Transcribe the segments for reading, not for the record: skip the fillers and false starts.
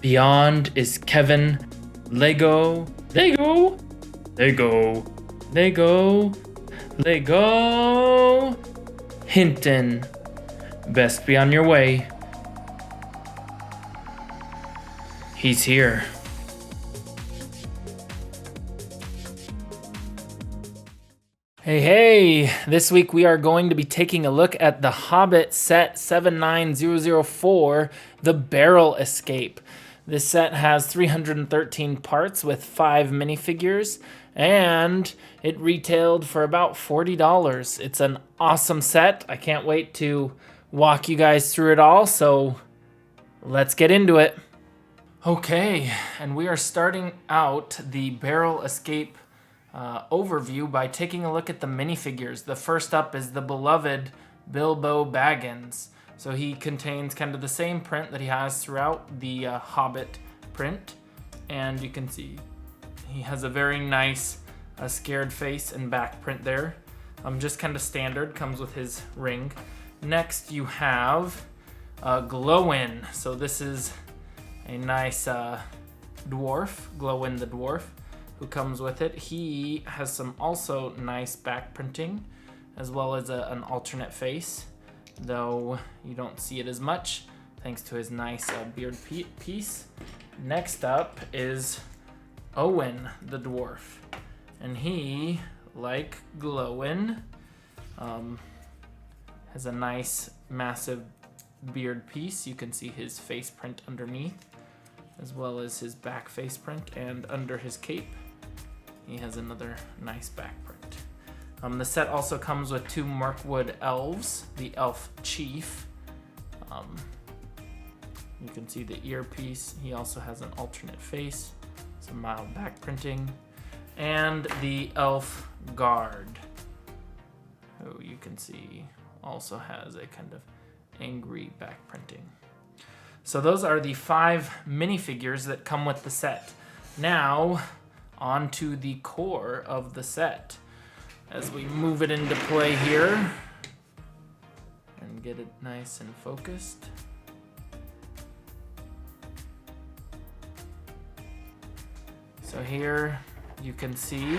Beyond is Kevin. Lego. Lego. Lego. Lego. Lego. Hinton. Best be on your way. He's here. Hey, this week we are going to be taking a look at the Hobbit set 79004, The Barrel Escape. This set has 313 parts with 5 minifigures, and it retailed for about $40. It's an awesome set. I can't wait to walk you guys through it all, so let's get into it. Okay, and we are starting out the Barrel Escape overview by taking a look at the minifigures. The first up is the beloved Bilbo Baggins. So he contains kind of the same print that he has throughout the Hobbit print, and you can see he has a very nice scared face and back print there. Just kind of standard, comes with his ring. Next you have Gloin. So this is a nice dwarf, Gloin the dwarf, who comes with it. He has some also nice back printing, as well as an alternate face, though you don't see it as much thanks to his nice beard piece. Next up is Owen the dwarf, and he, like Gloin, has a nice massive beard piece. You can see his face print underneath, as well as his back face print, and under his cape he has another nice back print. The set also comes with 2 Mirkwood elves, the elf chief. You can see the earpiece. He also has an alternate face, some mild back printing, and the elf guard, who you can see also has a kind of angry back printing. So those are the 5 minifigures that come with the set. Now, on to the core of the set. As we move it into play here and get it nice and focused. So here you can see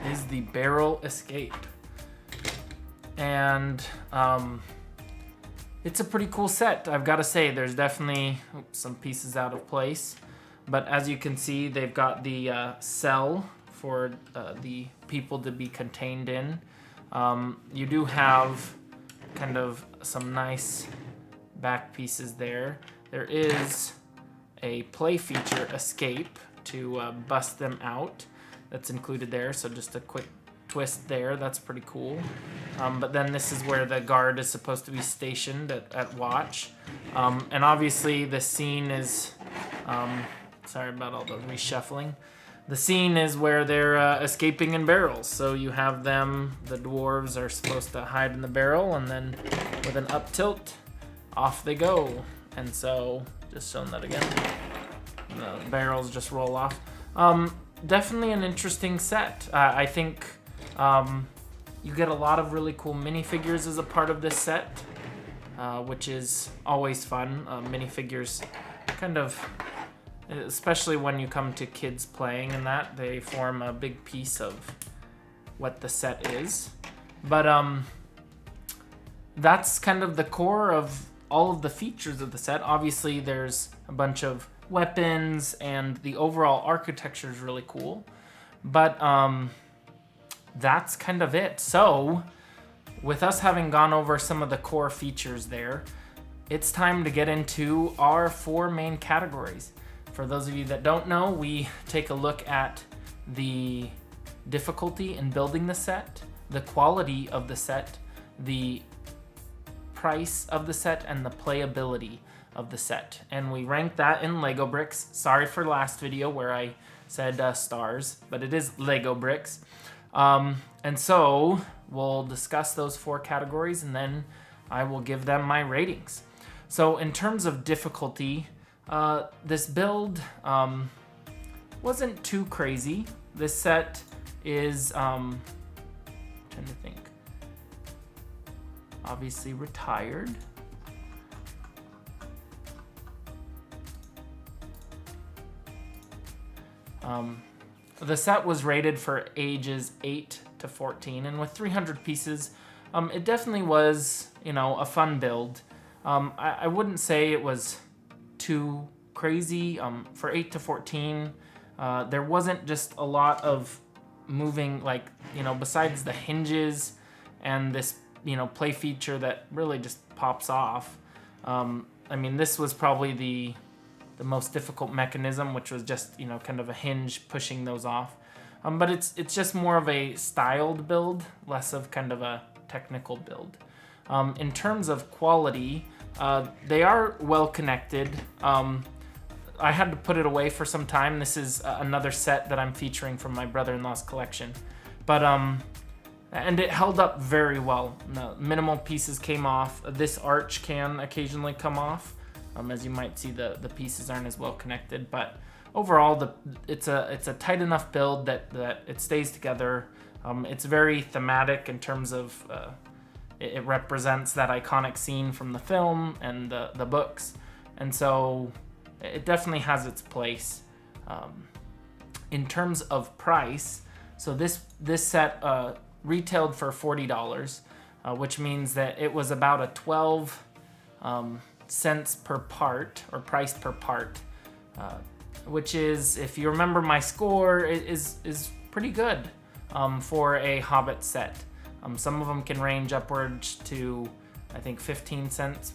is the Barrel Escape. And it's a pretty cool set, I've got to say. There's definitely some pieces out of place, but as you can see, they've got the cell for the people to be contained in. You do have kind of some nice back pieces there. There is a play feature, Escape, to bust them out. That's included there, so just a quick twist there. That's pretty cool. But then this is where the guard is supposed to be stationed at watch. And obviously the scene is, sorry about all the reshuffling. The scene is where they're escaping in barrels. So you have them, the dwarves are supposed to hide in the barrel, and then with an up tilt, off they go. And so, just showing that again, the barrels just roll off. Definitely an interesting set. I think you get a lot of really cool minifigures as a part of this set, which is always fun. Minifigures kind of, especially when you come to kids playing and that, they form a big piece of what the set is. But that's kind of the core of all of the features of the set. Obviously there's a bunch of weapons and the overall architecture is really cool, but that's kind of it. So with us having gone over some of the core features there, it's time to get into our 4 main categories. For those of you that don't know, we take a look at the difficulty in building the set, the quality of the set, the price of the set, and the playability of the set. And we rank that in Lego bricks. Sorry for last video where I said stars, but it is Lego bricks. And so we'll discuss those 4 categories, and then I will give them my ratings. So in terms of difficulty, this build wasn't too crazy. This set is, trying to think, obviously retired. The set was rated for ages 8 to 14, and with 300 pieces, it definitely was, a fun build. I wouldn't say it was too crazy. For 8 to 14, there wasn't just a lot of moving, besides the hinges and this, play feature that really just pops off. This was probably the most difficult mechanism, which was just, kind of a hinge pushing those off. But it's just more of a styled build, less of kind of a technical build. In terms of quality, they are well connected. I had to put it away for some time. This is another set that I'm featuring from my brother-in-law's collection. But, and it held up very well. No, minimal pieces came off. This arch can occasionally come off. As you might see, the pieces aren't as well connected, but overall, it's a tight enough build that it stays together. It's very thematic in terms of it represents that iconic scene from the film and the books, and so it definitely has its place. In terms of price, so this set retailed for $40, which means that it was about a 12 cents per part, or price per part, which is, if you remember my score, is pretty good for a Hobbit set. Some of them can range upwards to, I think, 15 cents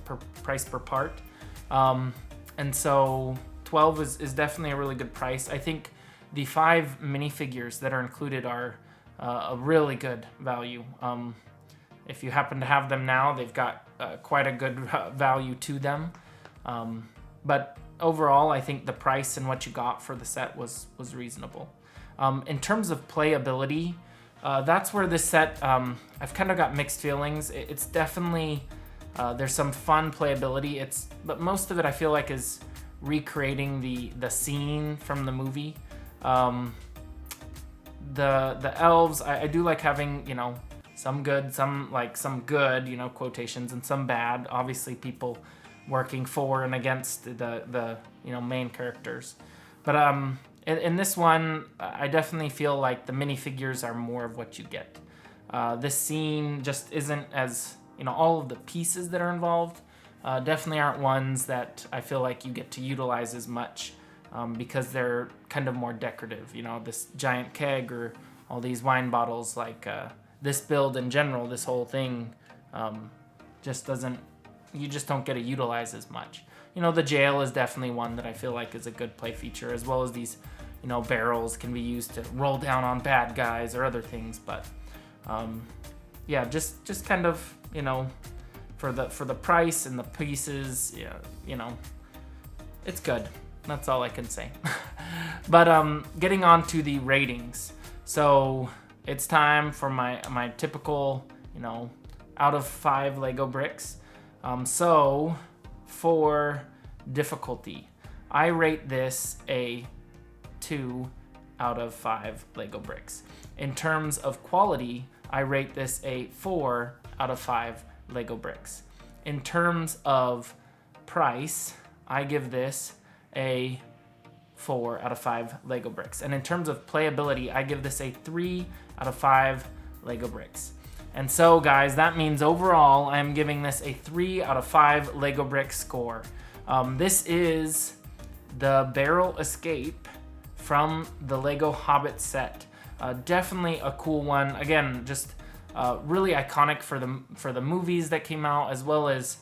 per price per part, and so 12 is definitely a really good price. I think the 5 minifigures that are included are a really good value. If you happen to have them now, they've got quite a good value to them. But overall, I think the price and what you got for the set was reasonable. In terms of playability, that's where this set, I've kind of got mixed feelings. It's definitely, there's some fun playability. But most of it I feel like is recreating the scene from the movie. The elves, I do like having, some good, quotations, and some bad. Obviously, people working for and against the main characters. But in this one, I definitely feel like the minifigures are more of what you get. This scene just isn't as, all of the pieces that are involved definitely aren't ones that I feel like you get to utilize as much, because they're kind of more decorative. This giant keg or all these wine bottles, this build in general, this whole thing you just don't get to utilize as much. The jail is definitely one that I feel like is a good play feature, as well as these, barrels can be used to roll down on bad guys or other things. But yeah, just kind of, for the price and the pieces, it's good. That's all I can say. But getting on to the ratings. So it's time for my typical, out of 5 Lego bricks. So for difficulty, I rate this a 2 out of 5 Lego bricks. In terms of quality, I rate this a 4 out of 5 Lego bricks. In terms of price, I give this a 4 out of 5 Lego bricks. And in terms of playability, I give this a 3 out of 5 Lego bricks. And so, guys, that means overall, I'm giving this a 3 out of 5 Lego brick score. This is the Barrel Escape from the Lego Hobbit set. Definitely a cool one. Again, just really iconic for the movies that came out, as well as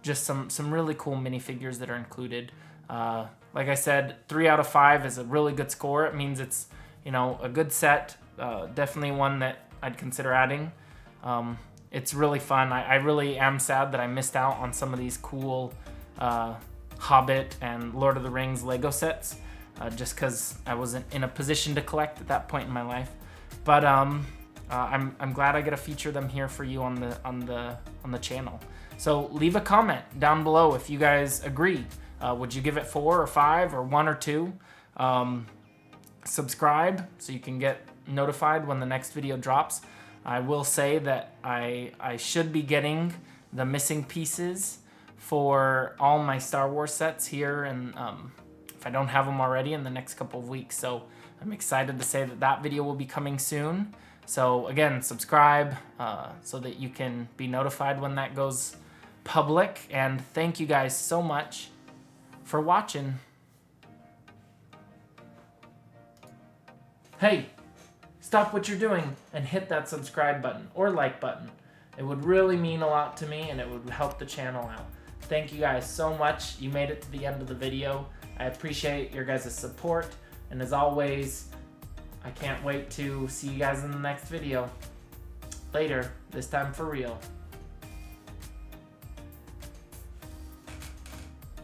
just some really cool minifigures that are included. Like I said, 3 out of 5 is a really good score. It means it's, a good set. Definitely one that I'd consider adding. It's really fun. I really am sad that I missed out on some of these cool Hobbit and Lord of the Rings Lego sets, just because I wasn't in a position to collect at that point in my life. But I'm glad I get to feature them here for you on the channel. So leave a comment down below if you guys agree. Would you give it 4 or 5 or 1 or 2? Subscribe so you can get notified when the next video drops. I will say that I should be getting the missing pieces for all my Star Wars sets here if I don't have them already, in the next couple of weeks. So I'm excited to say that that video will be coming soon. So again, subscribe so that you can be notified when that goes public. And thank you guys so much for watching. Hey, stop what you're doing and hit that subscribe button or like button. It would really mean a lot to me, and it would help the channel out. Thank you guys so much. You made it to the end of the video. I appreciate your guys' support, and as always, I can't wait to see you guys in the next video. Later, this time for real.